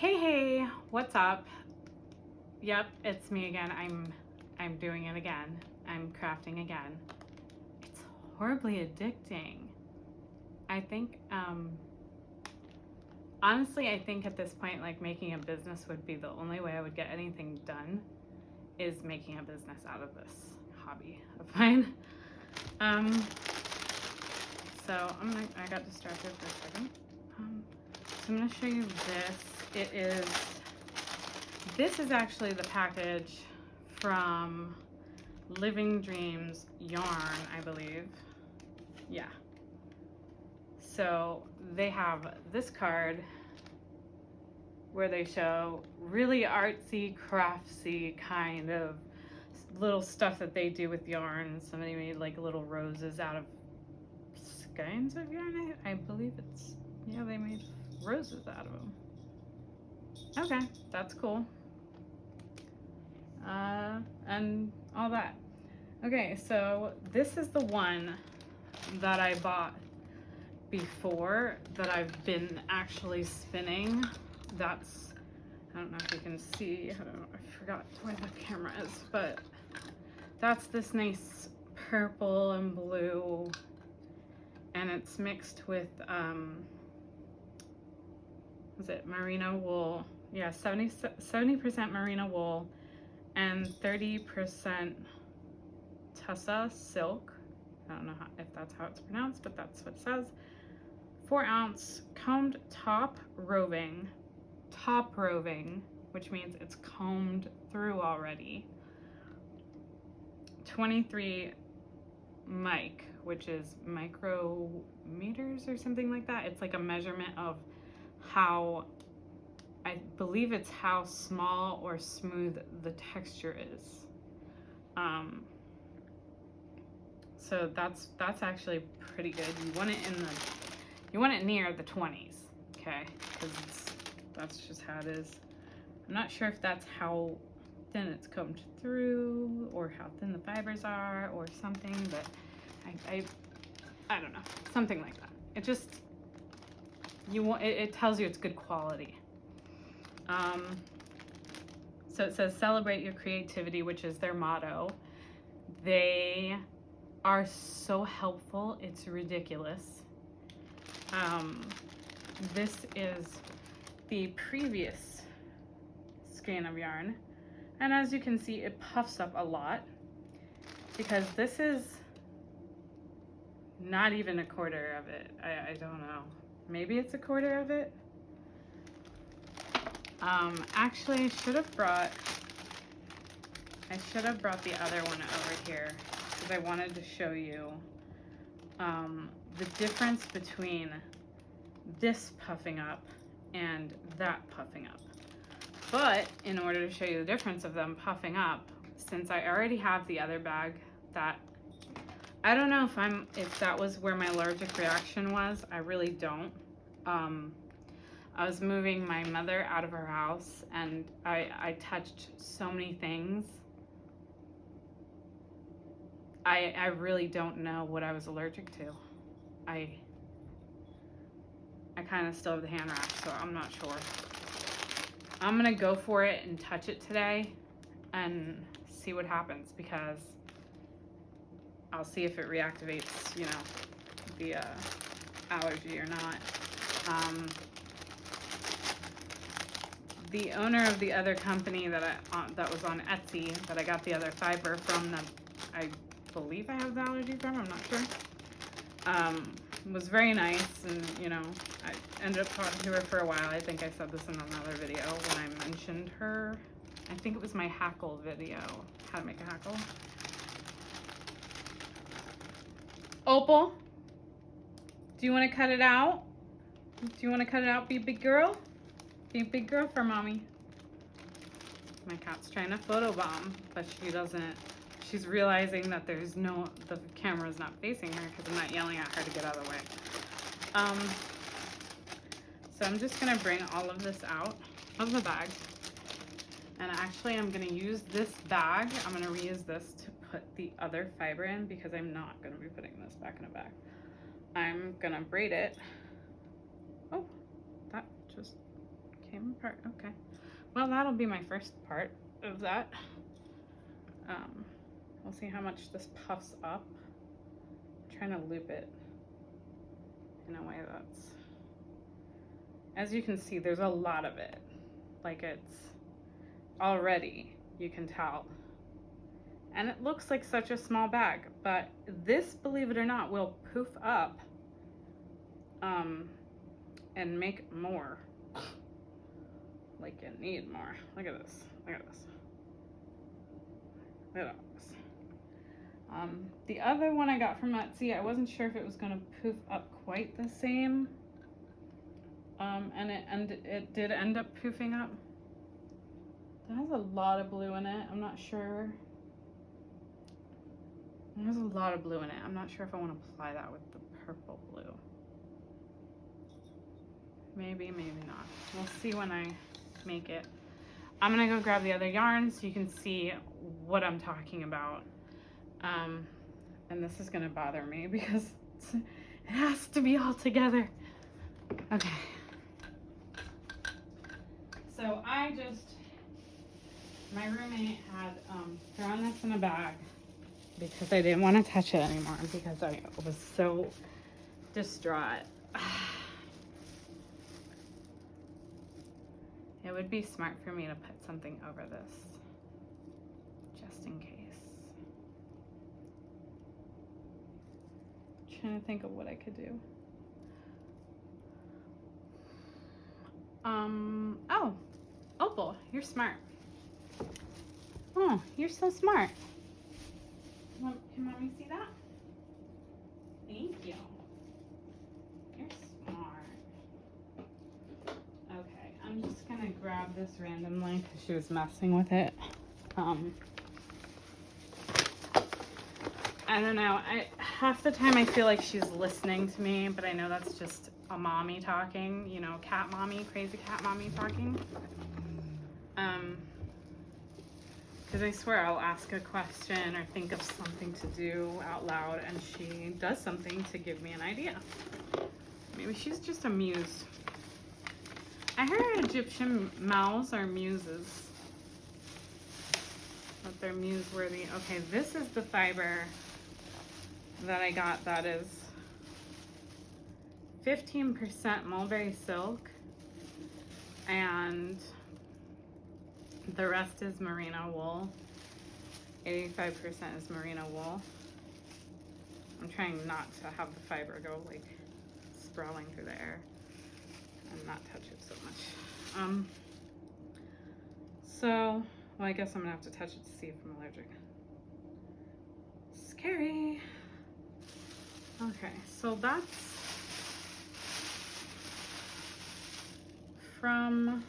Hey, what's up? Yep, it's me again. I'm doing it again. I'm crafting again. It's horribly addicting. I think honestly, I think at this point like making a business would be the only way I would get anything done is making a business out of this hobby of mine. So I got distracted for a second. So I'm gonna show you this. This is actually the package from Living Dreams Yarn, I believe. Yeah. So they have this card where they show really artsy, craftsy kind of little stuff that they do with yarn. Somebody made like little roses out of skeins of yarn. I believe it's, yeah, they made roses out of them. Okay, that's cool. And all that. Okay, so this is the one that I bought before that I've been actually spinning. That's, I don't know if you can see, I forgot where the camera is, but that's this nice purple and blue, and it's mixed with, is it merino wool? Yeah, 70% merino wool and 30% Tessa silk. I don't know if that's how it's pronounced, but that's what it says. 4-ounce combed top roving, which means it's combed through already. 23 mic, which is micrometers or something like that. It's like a measurement of how, I believe it's how small or smooth the texture is. So that's actually pretty good. You want it near the 20s, okay? Because that's just how it is. I'm not sure if that's how thin it's combed through or how thin the fibers are or something, but I don't know, something like that. It just it tells you it's good quality. So it says celebrate your creativity, which is their motto. They are so helpful, it's ridiculous. This is the previous skein of yarn, and as you can see, it puffs up a lot because this is not even a quarter of it. I don't know, maybe it's a quarter of it. Actually, I should have brought the other one over here because I wanted to show you the difference between this puffing up and that puffing up. But in order to show you the difference of them puffing up, since I already have the other bag that, I don't know if that was where my allergic reaction was. I really don't. I was moving my mother out of her house and I touched so many things. I really don't know what I was allergic to. I kind of still have the hand wrap, so I'm not sure. I'm gonna go for it and touch it today and see what happens, because I'll see if it reactivates, you know, the allergy or not. The owner of the other company that was on Etsy that I got the other fiber from, that I believe I have the allergy from, I'm not sure, was very nice, and you know, I ended up talking to her for a while. I think I said this in another video when I mentioned her. I think it was my hackle video, how to make a hackle. Opal, do you want to cut it out? Do you want to cut it out, be a big girl? Be a big girl for mommy. My cat's trying to photobomb, but she doesn't. She's realizing that the camera's not facing her because I'm not yelling at her to get out of the way. So I'm just gonna bring all of this out of the bag. And actually I'm gonna use this bag. I'm gonna reuse this to put the other fiber in because I'm not gonna be putting this back in a bag. I'm gonna braid it. Oh, that just came bottom part, okay. Well, that'll be my first part of that. We'll see how much this puffs up. I'm trying to loop it in a way that's, as you can see, there's a lot of it. Like, it's already, you can tell. And it looks like such a small bag, but this, believe it or not, will poof up and make more. Like, you need more. Look at this. Look at this. Look at this. The other one I got from Etsy, I wasn't sure if it was going to poof up quite the same. And it did end up poofing up. It has a lot of blue in it. I'm not sure. There's a lot of blue in it. I'm not sure if I want to apply that with the purple blue. Maybe, maybe not. We'll see when I make it. I'm gonna go grab the other yarn so you can see what I'm talking about. And this is gonna bother me because it has to be all together. Okay. So my roommate had thrown this in a bag because I didn't want to touch it anymore because I was so distraught. It would be smart for me to put something over this, just in case. I'm trying to think of what I could do. Oh, Opal, you're smart. Oh, you're so smart. Can mommy see that? Thank you. You're smart. Okay, I'm just gonna grab this randomly because she was messing with it. I don't know. Half the time I feel like she's listening to me, but I know that's just a mommy talking, you know, cat mommy, crazy cat mommy talking. Because I swear I'll ask a question or think of something to do out loud and she does something to give me an idea. Maybe she's just a muse. I heard Egyptian mouths are muses. But they're muse-worthy. Okay, this is the fiber that I got that is 15% mulberry silk and the rest is merino wool. 85% is merino wool. I'm trying not to have the fiber go like sprawling through the air and not touch it so much. So, well, I guess I'm gonna have to touch it to see if I'm allergic. Scary. Okay, so that's from,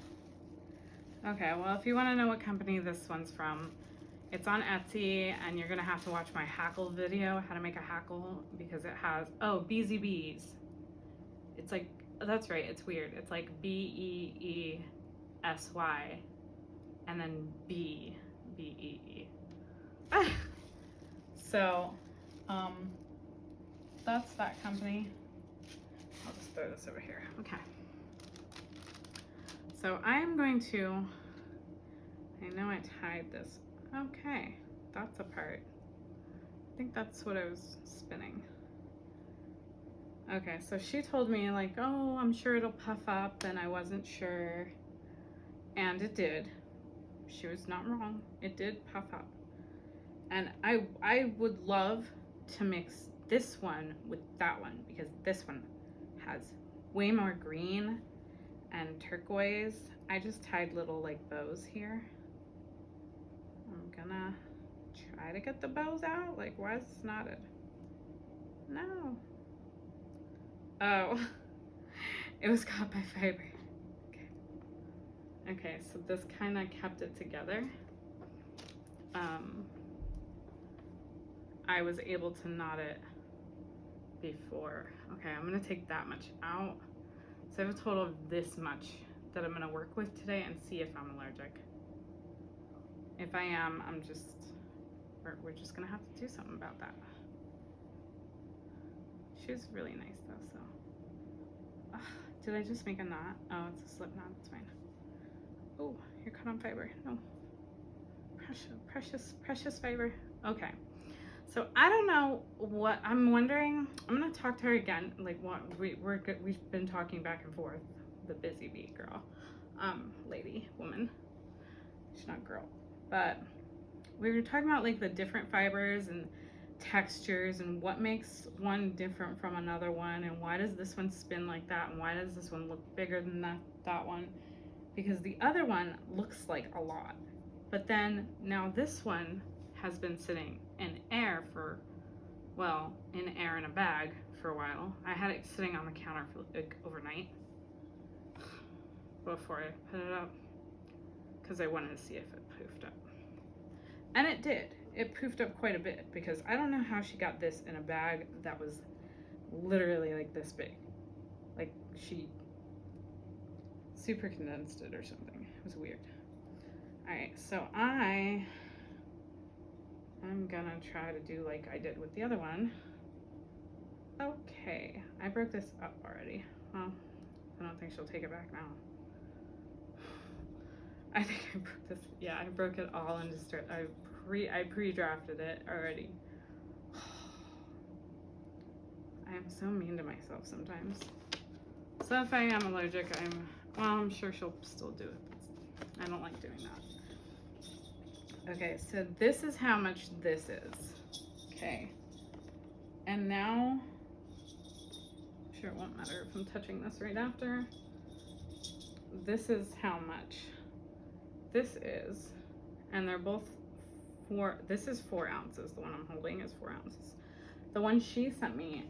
okay, well, if you want to know what company this one's from, it's on Etsy, and you're gonna have to watch my hackle video, how to make a hackle, because it has, oh, Beesy Bees. It's like, that's right, it's weird. It's like Beesy, and then Bee. So, that's that company. I'll just throw this over here. Okay. So I am going to, I know I tied this. Okay, that's a part. I think that's what I was spinning. Okay, so she told me like, oh, I'm sure it'll puff up, and I wasn't sure. And it did. She was not wrong. It did puff up. And I would love to mix this one with that one because this one has way more green and turquoise. I just tied little like bows here. I'm gonna try to get the bows out. Like, why is this knotted? No. Oh, it was caught by fiber. Okay. Okay, so this kind of kept it together. I was able to knot it before. Okay, I'm gonna take that much out. So I have a total of this much that I'm gonna work with today and see if I'm allergic. If I am, we're just gonna have to do something about that. She was really nice though, so. Ugh, did I just make a knot? Oh, it's a slip knot, it's fine. Oh, you're cut on fiber. No. Precious fiber. Okay. So I don't know what I'm wondering. I'm gonna talk to her again. Like what we've been talking back and forth. The busy bee girl, lady, woman. She's not girl, but we were talking about like the different fibers and textures and what makes one different from another one, and why does this one spin like that, and why does this one look bigger than that one? Because the other one looks like a lot, but then now this one has been sitting in air for, well, in air in a bag for a while. I had it sitting on the counter for like overnight before I put it up because I wanted to see if it poofed up. And it did. It poofed up quite a bit because I don't know how she got this in a bag that was literally like this big. Like she super condensed it or something. It was weird. Alright, so I'm gonna try to do like I did with the other one. Okay, I broke this up already. Well, I don't think she'll take it back now. I think I broke this. Yeah, I broke it all and just I pre-drafted it already. I am so mean to myself sometimes. So if I am allergic, I'm sure she'll still do it. I don't like doing that. Okay, so this is how much this is. Okay. And now, I'm sure it won't matter if I'm touching this right after. This is how much this is. And they're both this is 4 ounces. The one I'm holding is 4 ounces. The one she sent me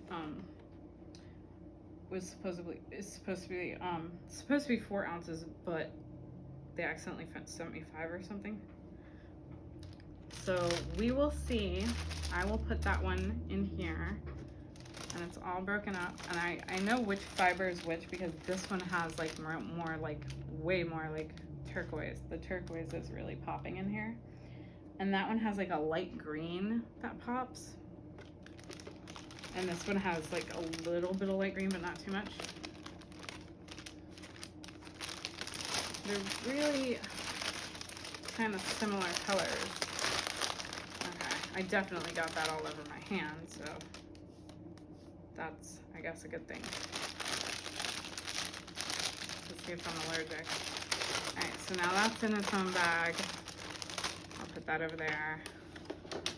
is supposed to be 4 ounces, but they accidentally sent me 5 or something. So we will see. I will put that one in here, and it's all broken up. And I know which fiber is which because this one has like more like way more like turquoise. The turquoise is really popping in here. And that one has like a light green that pops. And this one has like a little bit of light green, but not too much. They're really kind of similar colors. Okay, I definitely got that all over my hand, so that's, I guess, a good thing. Let's see if I'm allergic. Alright, so now that's in its own bag. I'll put that over there.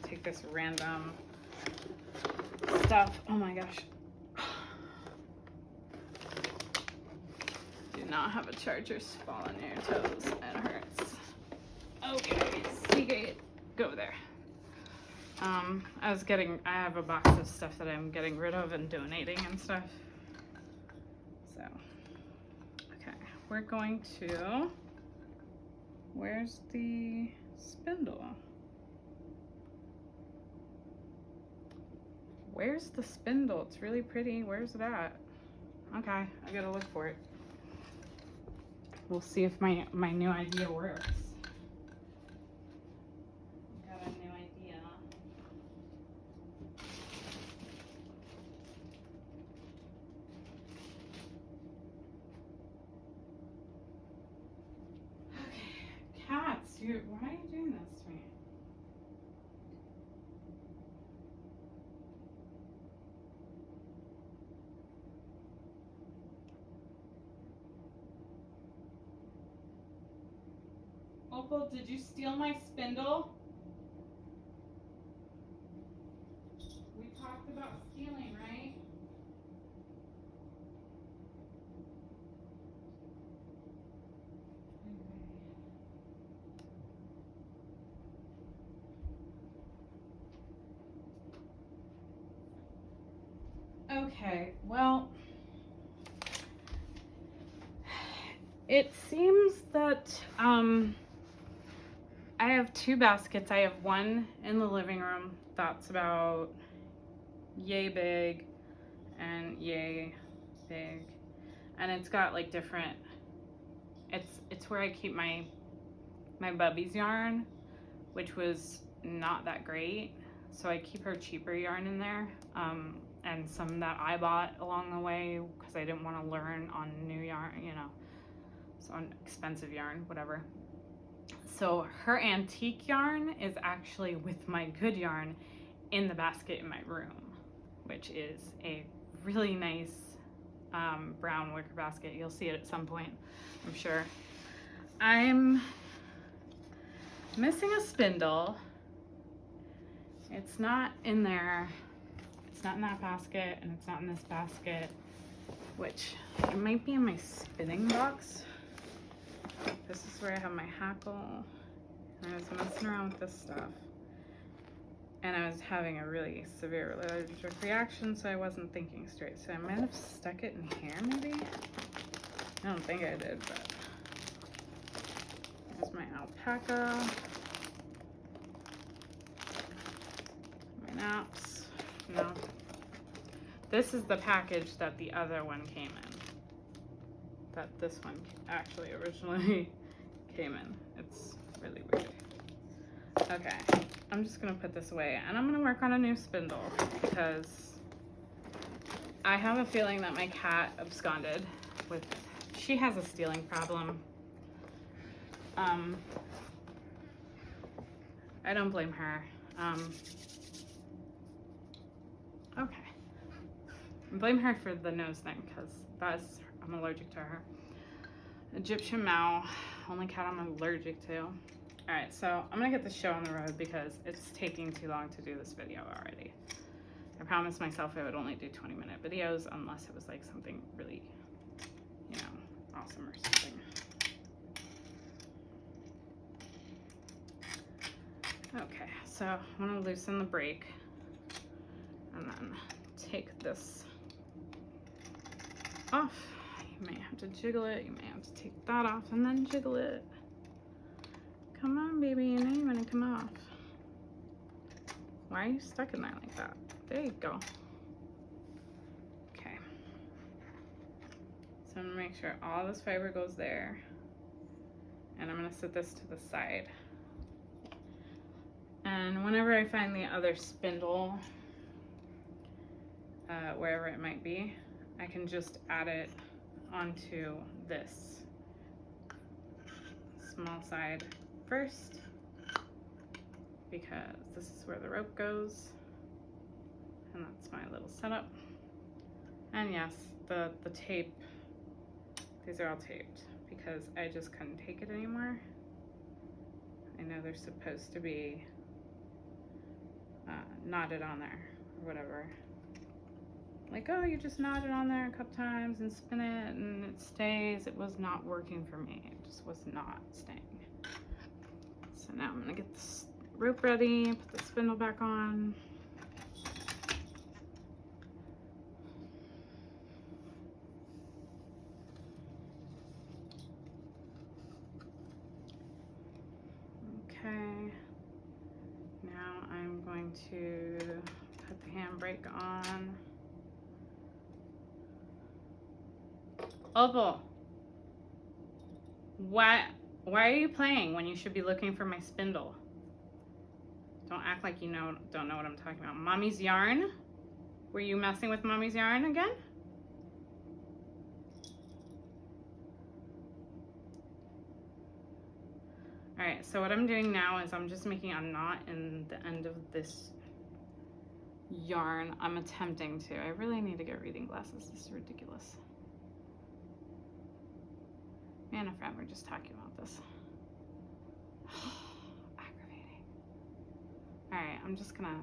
Take this random stuff. Oh my gosh. Do not have a charger fall on your toes. It hurts. Okay, Seagate, go there. I have a box of stuff that I'm getting rid of and donating and stuff. So, okay, we're going to, where's the spindle? Where's the spindle? It's really pretty. Where's it at? Okay, I gotta look for it. We'll see if my new idea works. Got a new idea. Okay, cats, why are you doing this to me? Opal, did you steal my spindle? We talked about stealing, right? Okay, well, it seems that I have 2 baskets. I have one in the living room that's about yay big and yay big, and it's got like different, it's where I keep my Bubby's yarn, which was not that great, so I keep her cheaper yarn in there, and some that I bought along the way because I didn't want to learn on new yarn, you know, So an expensive yarn, whatever. So her antique yarn is actually with my good yarn in the basket in my room, which is a really nice brown wicker basket. You'll see it at some point, I'm sure. I'm missing a spindle. It's not in there. It's not in that basket, and it's not in this basket, which it might be in my spinning box. This is where I have my hackle. And I was messing around with this stuff. And I was having a really severe allergic reaction, so I wasn't thinking straight. So I might have stuck it in here, maybe? I don't think I did, but there's my alpaca. My naps. No. This is the package that the other one came in. That this one actually originally came in. It's really weird. Okay, I'm just gonna put this away and I'm gonna work on a new spindle because I have a feeling that my cat absconded with, she has a stealing problem. I don't blame her. Okay. I blame her for the nose thing because I'm allergic to her. Egyptian Mao, only cat I'm allergic to. All right, so I'm gonna get this show on the road because it's taking too long to do this video already. I promised myself I would only do 20-minute videos unless it was like something really, you know, awesome or something. Okay, so I'm gonna loosen the brake and then take this off. You may have to jiggle it, you may have to take that off and then jiggle it. Come on, baby, you know you want to come off. Why are you stuck in there like that? There you go. Okay. So I'm gonna make sure all this fiber goes there. And I'm gonna set this to the side. And whenever I find the other spindle, wherever it might be, I can just add it onto this small side first, because this is where the rope goes, and that's my little setup. And yes, the tape, these are all taped because I just couldn't take it anymore. I know they're supposed to be knotted on there or whatever. Like, oh, you just knot it on there a couple times and spin it and it stays. It was not working for me. It just was not staying. So now I'm gonna get this rope ready, put the spindle back on. Okay, now I'm going to put the handbrake on. Opal, why are you playing when you should be looking for my spindle? Don't act like you don't know what I'm talking about. Mommy's yarn? Were you messing with Mommy's yarn again? All right, so what I'm doing now is I'm just making a knot in the end of this yarn. I'm attempting to. I really need to get reading glasses. This is ridiculous. Me and a friend were just talking about this. Aggravating. All right, we're just gonna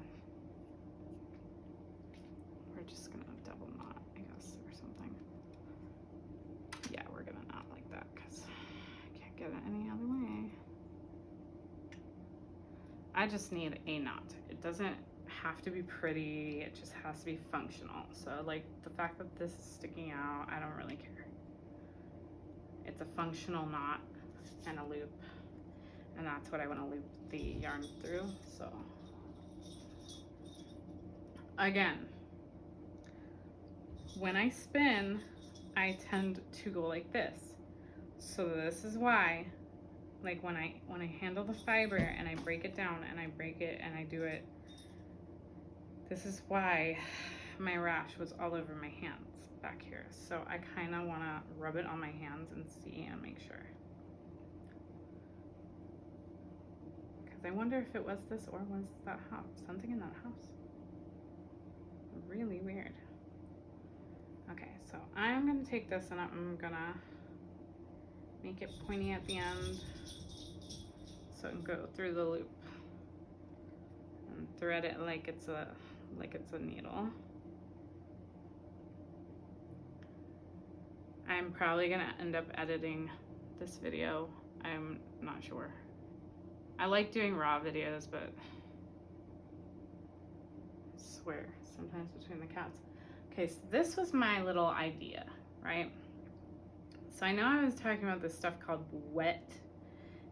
double knot, I guess, or something. Yeah, we're gonna knot like that because I can't get it any other way. I just need a knot. It doesn't have to be pretty, it just has to be functional. So like the fact that this is sticking out, I don't really care. It's a functional knot and a loop, and that's what I want to loop the yarn through. So again, when I spin, I tend to go like this. So this is why, like when I handle the fiber and I break it down and I break it and I do it, this is why my rash was all over my hands back here. So I kind of want to rub it on my hands and see and make sure. Because I wonder if it was this or was that house. Something in that house. Really weird. Okay, so I'm going to take this and I'm going to make it pointy at the end so it can go through the loop. And thread it like it's a needle. I'm probably gonna end up editing this video. I'm not sure. I like doing raw videos, but I swear, sometimes between the cats. Okay, so this was my little idea, right? So I know I was talking about this stuff called wet,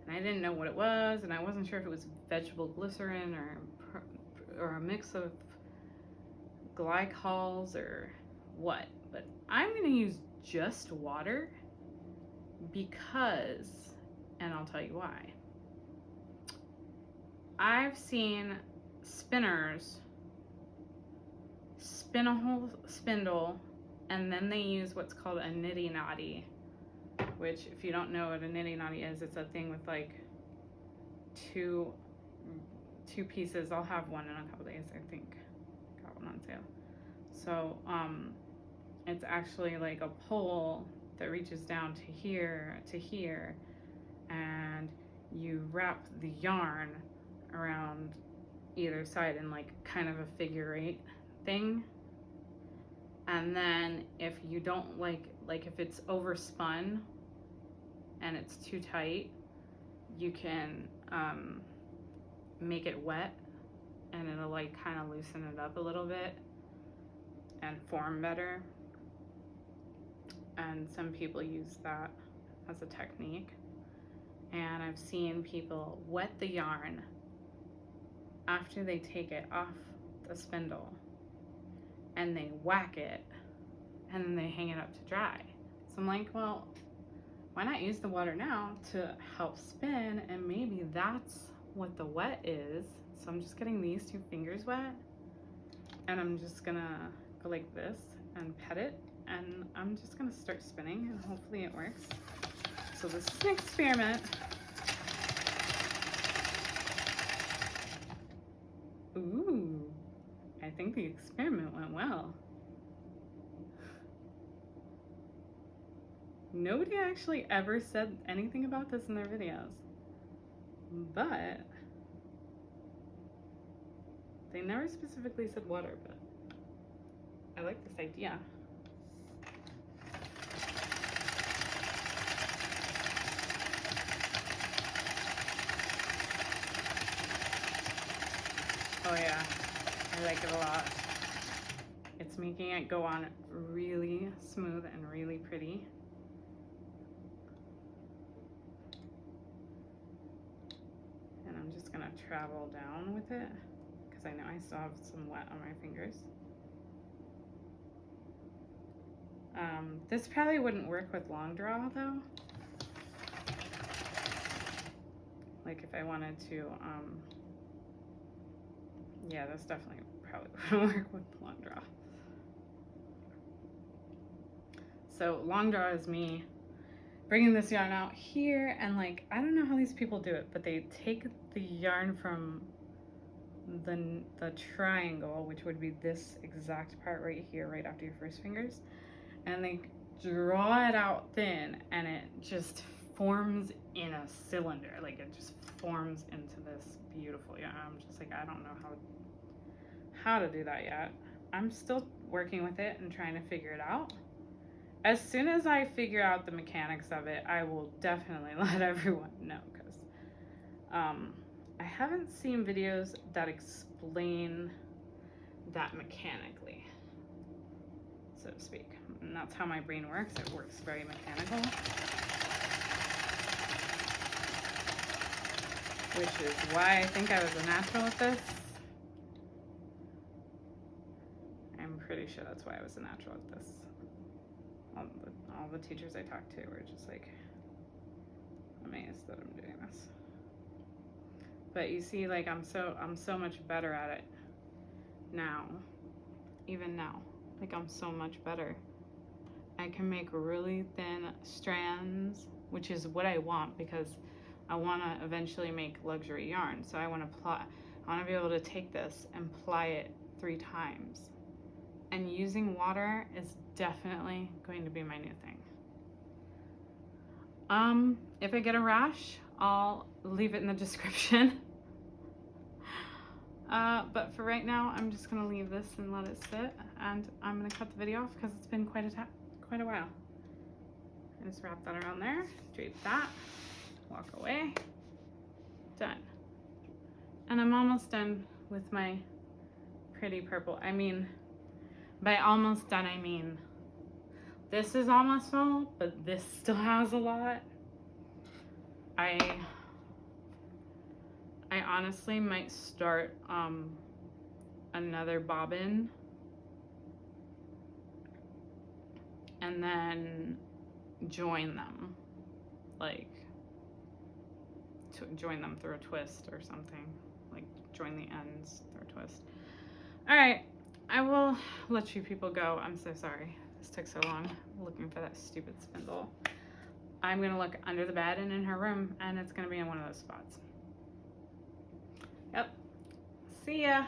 and I didn't know what it was, and I wasn't sure if it was vegetable glycerin or a mix of glycols or what, but I'm gonna use just water because, and I'll tell you why. I've seen spinners spin a whole spindle and then they use what's called a nitty knotty, which if you don't know what a nitty knotty is, it's a thing with like two pieces. I'll have one in a couple days, I think. Got one on sale. So it's actually like a pole that reaches down to here, and you wrap the yarn around either side in like kind of a figure eight thing. And then if you don't like if it's overspun and it's too tight, you can make it wet and it'll like kind of loosen it up a little bit and form better. And some people use that as a technique. And I've seen people wet the yarn after they take it off the spindle and they whack it and then they hang it up to dry. So I'm like, well, why not use the water now to help spin, and maybe that's what the wet is. So I'm just getting these two fingers wet and I'm just gonna go like this and pet it, and I'm just gonna start spinning and hopefully it works. So this is an experiment. Ooh, I think the experiment went well. Nobody actually ever said anything about this in their videos, but they never specifically said water, but I like this idea. Oh yeah, I like it a lot. It's making it go on really smooth and really pretty. And I'm just gonna travel down with it because I know I still have some wet on my fingers. This probably wouldn't work with long draw though. Like if I wanted to, yeah, this definitely probably wouldn't work with long draw. So long draw is me bringing this yarn out here, and like, I don't know how these people do it, but they take the yarn from the triangle, which would be this exact part right here, right after your first fingers, and they draw it out thin, and it just forms in a cylinder. Like it just forms into this beautiful yarn. I'm just like, I don't know how to do that yet. I'm still working with it and trying to figure it out. As soon as I figure out the mechanics of it, I will definitely let everyone know, because I haven't seen videos that explain that mechanically, so to speak. And that's how my brain works. It works very mechanical, which is why I think I was a natural at this. I'm pretty sure that's why I was a natural at this. All the teachers I talked to were just like amazed that I'm doing this. But you see, like I'm so much better at it now. even now. Like, I'm so much better. I can make really thin strands, which is what I want because I want to eventually make luxury yarn. So I want to be able to take this and ply it 3 times. And using water is definitely going to be my new thing. If I get a rash, I'll leave it in the description. But for right now, I'm just gonna leave this and let it sit, and I'm gonna cut the video off because it's been quite a while. I just wrap that around there, drape that, walk away, done. And I'm almost done with my pretty purple. I mean, by almost done, I mean this is almost full, but this still has a lot. I honestly might start another bobbin and then join them, like join them through a twist or something, like join the ends through a twist. All right, I will let you people go. I'm so sorry this took so long looking for that stupid spindle. I'm gonna look under the bed and in her room, and it's gonna be in one of those spots. Yep. See ya.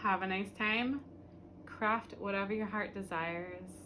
Have a nice time. Craft whatever your heart desires.